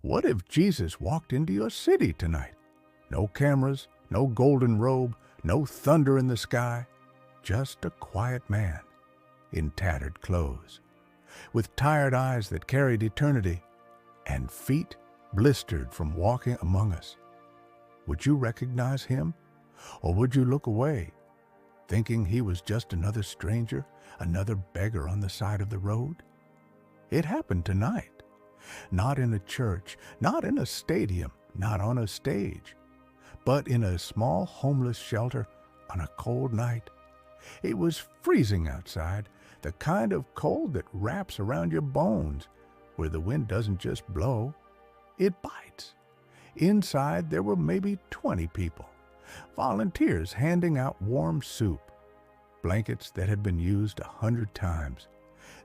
What if Jesus walked into your city tonight? No cameras, no golden robe, no thunder in the sky, just a quiet man in tattered clothes, with tired eyes that carried eternity, and feet blistered from walking among us. Would you recognize him, or would you look away, thinking he was just another stranger, another beggar on the side of the road? It happened tonight. Not in a church, not in a stadium, not on a stage, but in a small homeless shelter on a cold night. It was freezing outside, the kind of cold that wraps around your bones, where the wind doesn't just blow, it bites. Inside there were maybe 20 people, volunteers handing out warm soup, blankets that had been used 100 times.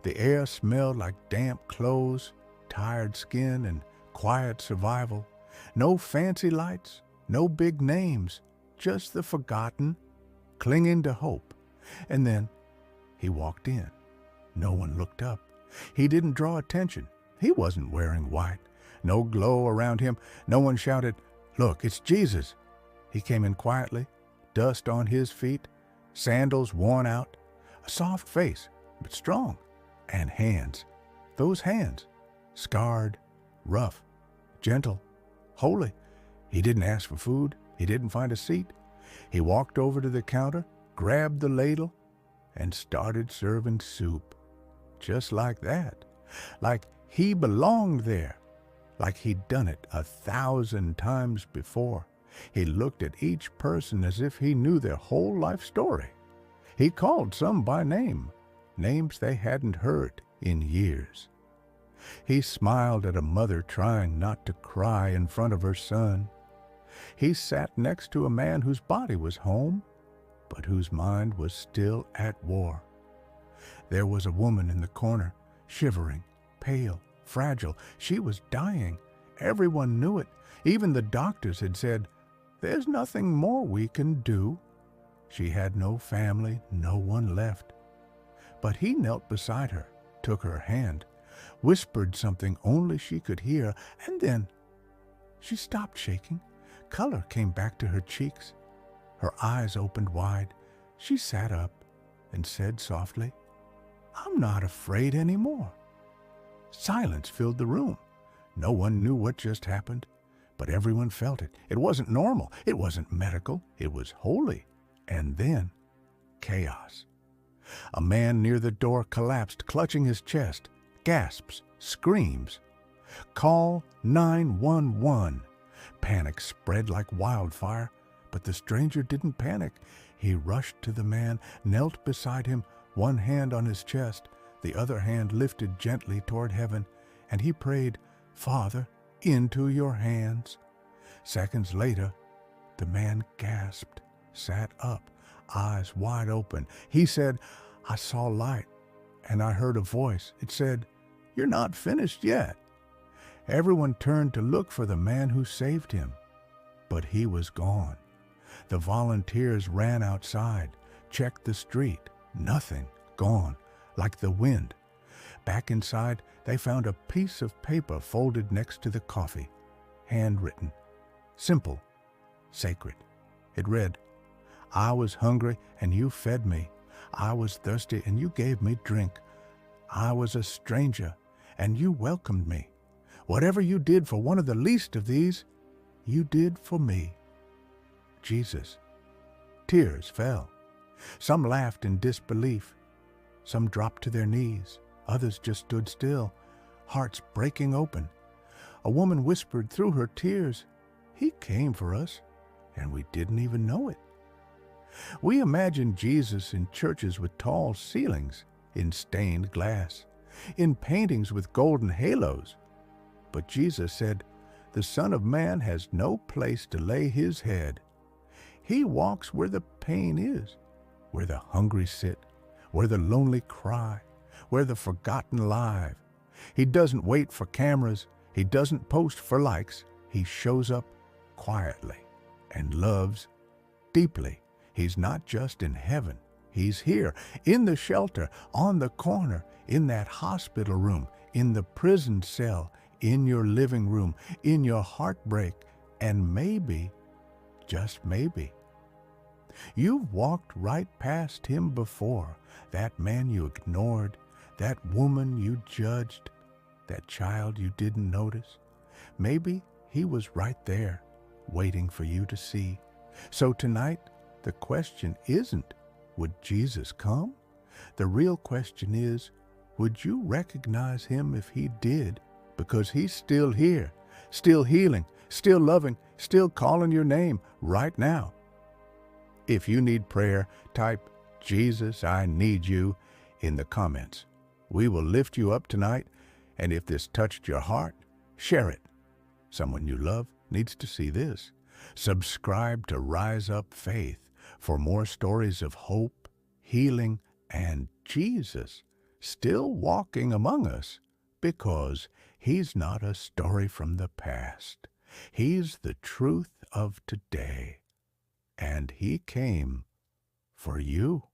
The air smelled like damp clothes, tired skin, and quiet survival. No fancy lights, no big names, just the forgotten, clinging to hope. And then he walked in. No one looked up. He didn't draw attention. He wasn't wearing white. No glow around him. No one shouted, "Look, it's Jesus." He came in quietly, dust on his feet, sandals worn out, a soft face, but strong, and hands. Those hands, scarred, rough, gentle, holy. He didn't ask for food. He didn't find a seat. He walked over to the counter, grabbed the ladle, and started serving soup. Just like that. Like he belonged there. Like he'd done it 1,000 times before. He looked at each person as if he knew their whole life story. He called some by name, names they hadn't heard in years. He smiled at a mother trying not to cry in front of her son. He sat next to a man whose body was home, but whose mind was still at war. There was a woman in the corner, shivering, pale, fragile. She was dying. Everyone knew it. Even the doctors had said, "There's nothing more we can do." She had no family, no one left. But he knelt beside her, took her hand, whispered something only she could hear, and then she stopped shaking. Color came back to her cheeks. Her eyes opened wide. She sat up and said softly, "I'm not afraid anymore." Silence filled the room. No one knew what just happened, but everyone felt it. It wasn't normal. It wasn't medical. It was holy. And then, chaos. A man near the door collapsed, clutching his chest. Gasps, screams. "Call 911. Panic spread like wildfire, but the stranger didn't panic. He rushed to the man, knelt beside him, one hand on his chest, the other hand lifted gently toward heaven, and he prayed, "Father, into your hands." Seconds later, the man gasped, sat up, eyes wide open. He said, "I saw light, and I heard a voice. It said, 'You're not finished yet.'" Everyone turned to look for the man who saved him, but he was gone. The volunteers ran outside, checked the street. Nothing, gone, like the wind. Back inside, they found a piece of paper folded next to the coffee, handwritten, simple, sacred. It read, "I was hungry and you fed me. I was thirsty and you gave me drink. I was a stranger and you welcomed me. Whatever you did for one of the least of these, you did for me." Jesus. Tears fell. Some laughed in disbelief. Some dropped to their knees. Others just stood still, hearts breaking open. A woman whispered through her tears, "He came for us, and we didn't even know it." We imagine Jesus in churches with tall ceilings, in stained glass, in paintings with golden halos. But Jesus said, "The Son of Man has no place to lay his head." He walks where the pain is, where the hungry sit, where the lonely cry, where the forgotten live. He doesn't wait for cameras. He doesn't post for likes. He shows up quietly and loves deeply. He's not just in heaven. He's here, in the shelter, on the corner, in that hospital room, in the prison cell, in your living room, in your heartbreak, and maybe, just maybe, you've walked right past him before. That man you ignored, that woman you judged, that child you didn't notice. Maybe he was right there, waiting for you to see. So tonight, the question isn't, would Jesus come? The real question is, would you recognize him if he did? Because he's still here, still healing, still loving, still calling your name right now. If you need prayer, type, "Jesus, I need you," in the comments. We will lift you up tonight, and if this touched your heart, share it. Someone you love needs to see this. Subscribe to Rise Up Faith for more stories of hope, healing, and Jesus still walking among us, because he's not a story from the past. He's the truth of today, and he came for you.